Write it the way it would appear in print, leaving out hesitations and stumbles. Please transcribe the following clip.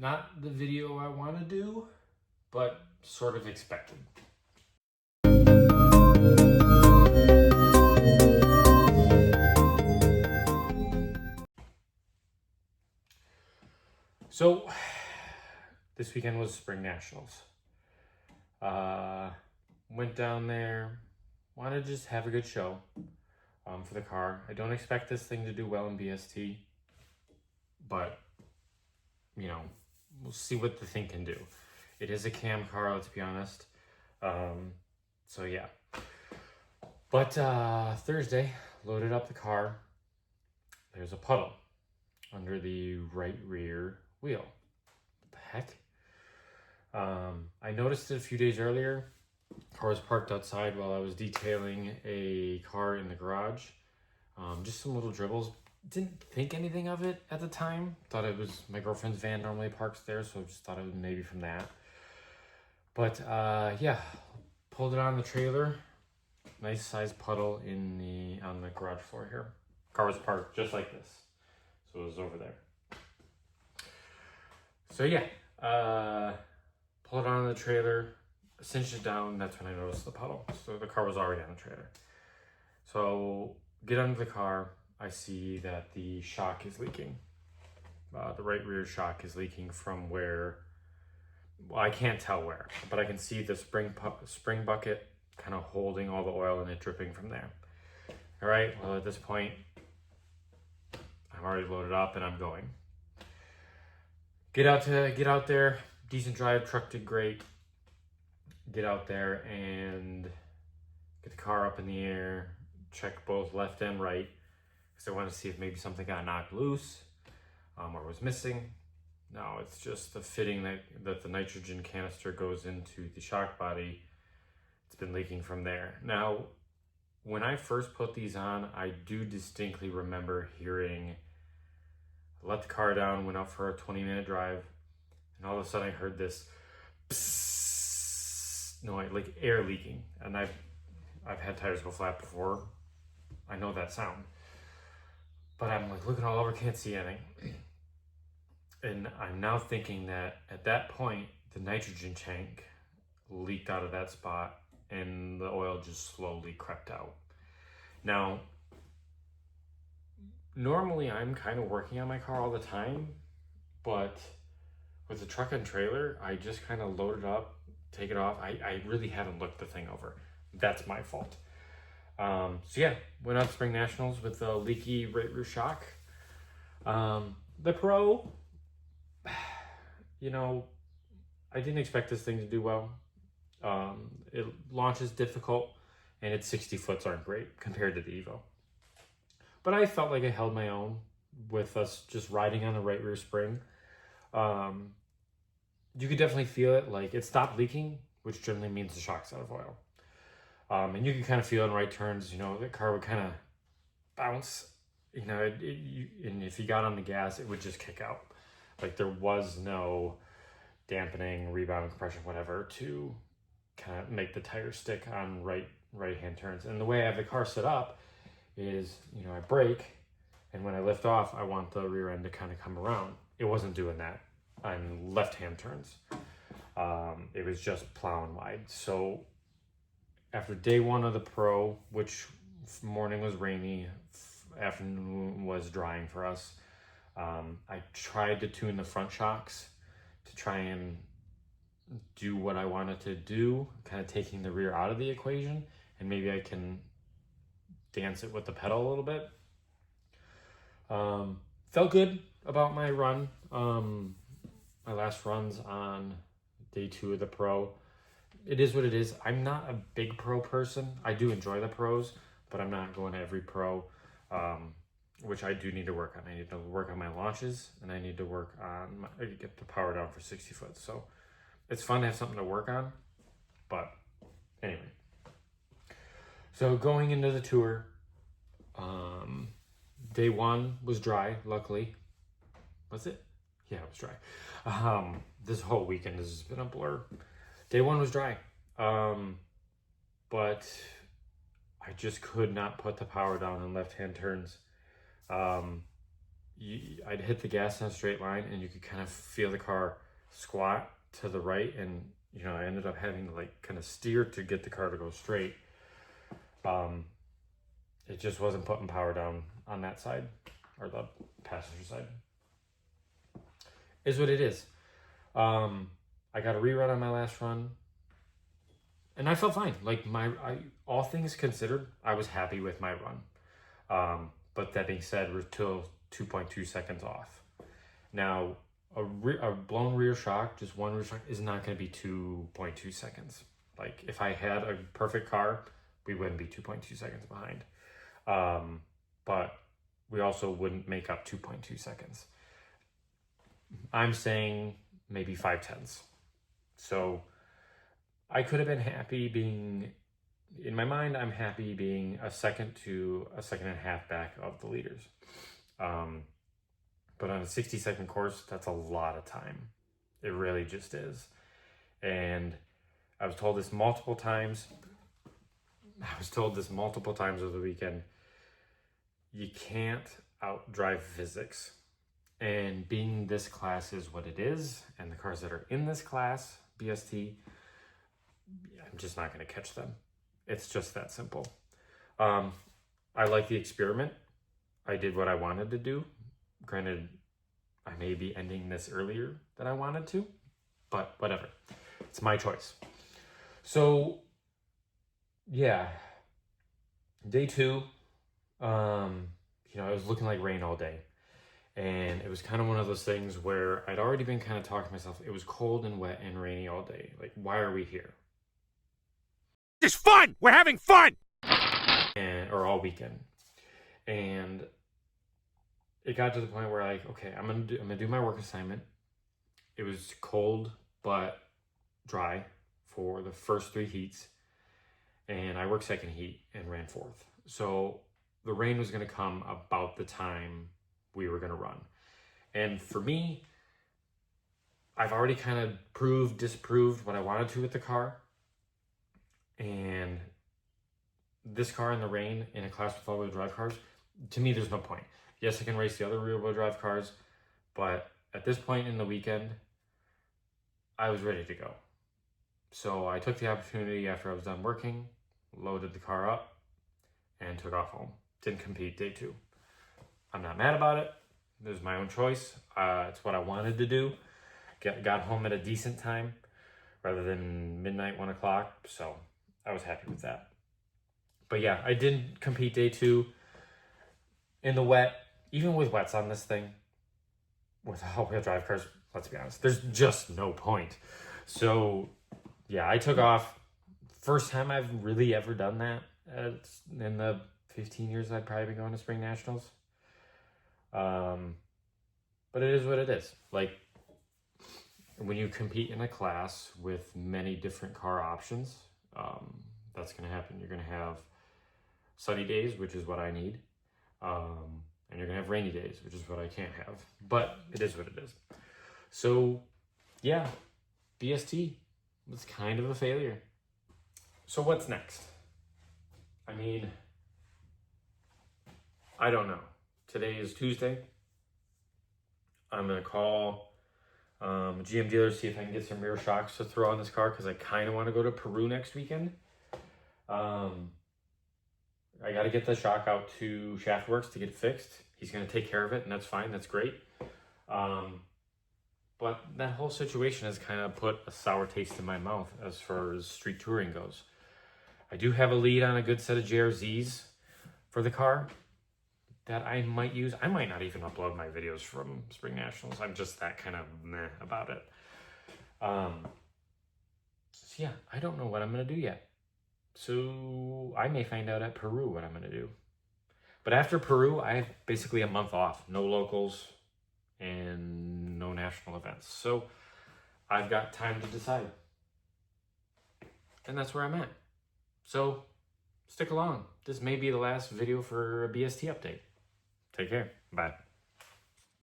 Not the video I want to do, but sort of expected. So, this weekend was Spring Nationals. Went down there, wanted to just have a good show for the car. I don't expect this thing to do well in BST, but, you know, we'll see what the thing can do. It is a cam car, let's be honest. So, yeah. But Thursday, loaded up the car. There's a puddle under the right rear wheel. What the heck? I noticed it a few days earlier. Car was parked outside while I was detailing a car in the garage. Just some little dribbles. Didn't think anything of it at the time. Thought it was my girlfriend's van normally parks there, so I just thought it was maybe from that. But yeah, pulled it on the trailer. Nice sized puddle on the garage floor here. Car was parked just like this, so it was over there. So yeah, pulled it on the trailer, cinched it down. That's when I noticed the puddle. So the car was already on the trailer. So get under the car. I see that the shock is leaking. The right rear shock is leaking from where, well, I can't tell where, but I can see the spring bucket kind of holding all the oil and it dripping from there. All right, well, at this point, I'm already loaded up and I'm going. Get out there, decent drive, truck did great. Get out there and get the car up in the air, check both left and right, because I want to see if maybe something got knocked loose or was missing. No, it's just the fitting that the nitrogen canister goes into the shock body. It's been leaking from there. Now, when I first put these on, I do distinctly remember hearing, let the car down, went out for a 20-minute drive, and all of a sudden I heard this psss noise, like air leaking. And I've had tires go flat before. I know that sound. But I'm like looking all over, can't see anything. And I'm now thinking that at that point, the nitrogen tank leaked out of that spot and the oil just slowly crept out. Now, normally I'm kind of working on my car all the time, but with the truck and trailer, I just kind of load it up, take it off. I really haven't looked the thing over. That's my fault. So yeah, went out to Spring Nationals with a leaky right rear shock. The Pro, you know, I didn't expect this thing to do well. It launches difficult and its 60 foots aren't great compared to the Evo. But I felt like I held my own with us just riding on the right rear spring. You could definitely feel it, like it stopped leaking, which generally means the shock's out of oil. And you could kind of feel in right turns, you know, the car would kind of bounce, you know, and if you got on the gas, it would just kick out. Like there was no dampening, rebound, compression, whatever, to kind of make the tires stick on right-hand turns. And the way I have the car set up is, you know, I brake, and when I lift off, I want the rear end to kind of come around. It wasn't doing that on left-hand turns. It was just plowing wide. So after day one of the Pro, which morning was rainy, afternoon was drying for us, I tried to tune the front shocks to try and do what I wanted to do, kind of taking the rear out of the equation, and maybe I can dance it with the pedal a little bit. Felt good about my run. My last runs on day 2 of the Pro. It is what it is. I'm not a big Pro person. I do enjoy the Pros, but I'm not going to every Pro, which I do need to work on. I need to work on my launches, and I need to work on get the power down for 60 foot. So it's fun to have something to work on, but anyway. So going into the tour, day 1 was dry, luckily. Was it? Yeah, it was dry. This whole weekend has been a blur. Day 1 was dry, but I just could not put the power down on left-hand turns. I'd hit the gas in a straight line, and you could kind of feel the car squat to the right, and you know, I ended up having to like kind of steer to get the car to go straight. It just wasn't putting power down on that side, or the passenger side. Is what it is. I got a rerun on my last run, and I felt fine. Like all things considered, I was happy with my run. But that being said, we're still 2.2 seconds off. Now, a blown rear shock, just one rear shock, is not going to be 2.2 seconds. Like, if I had a perfect car, we wouldn't be 2.2 seconds behind. But we also wouldn't make up 2.2 seconds. I'm saying maybe 5/10. So I could have been happy being, in my mind, I'm happy being a second to a second and a half back of the leaders. But on a 60-second course, that's a lot of time. It really just is. And I was told this multiple times. Over the weekend. You can't outdrive physics. And being this class is what it is, and the cars that are in this class, BST, I'm just not going to catch them. It's just that simple. I like the experiment. I did what I wanted to do. Granted, I may be ending this earlier than I wanted to, but whatever. It's my choice. So, yeah. Day 2, you know, it was looking like rain all day. And it was kind of one of those things where I'd already been kind of talking to myself. It was cold and wet and rainy all day. Like, why are we here? It's fun! We're having fun! Or all weekend. And it got to the point where, like, okay, I'm gonna do my work assignment. It was cold but dry for the first 3 heats. And I worked second heat and ran 4th. So the rain was gonna come about the time we were gonna run. And for me, I've already kind of disproved what I wanted to with the car. And this car in the rain in a class with all-wheel drive cars, to me, there's no point. Yes, I can race the other rear-wheel drive cars, but at this point in the weekend, I was ready to go. So I took the opportunity after I was done working, loaded the car up, and took off home. Didn't compete day 2. I'm not mad about it. It was my own choice. It's what I wanted to do. Got home at a decent time rather than midnight, 1 o'clock. So I was happy with that. But yeah, I didn't compete day 2 in the wet. Even with wets on this thing, with all-wheel drive cars, let's be honest, there's just no point. So yeah, I took off. First time I've really ever done that in the 15 years I've probably been going to Spring Nationals. But it is what it is. Like, when you compete in a class with many different car options, that's going to happen. You're going to have sunny days, which is what I need. And you're going to have rainy days, which is what I can't have. But it is what it is. So, yeah, BST was kind of a failure. So what's next? I mean, I don't know. Today is Tuesday. I'm going to call a GM dealer to see if I can get some rear shocks to throw on this car, because I kind of want to go to Peru next weekend. I got to get the shock out to Shaftworks to get it fixed. He's going to take care of it, and that's fine. That's great. But that whole situation has kind of put a sour taste in my mouth as far as street touring goes. I do have a lead on a good set of JRZs for the car that I might use. I might not even upload my videos from Spring Nationals. I'm just that kind of meh about it. So yeah, I don't know what I'm going to do yet. So I may find out at Peru what I'm going to do. But after Peru, I have basically a month off. No locals and no national events. So I've got time to decide. And that's where I'm at. So stick along. This may be the last video for a BST update. Take care. Bye.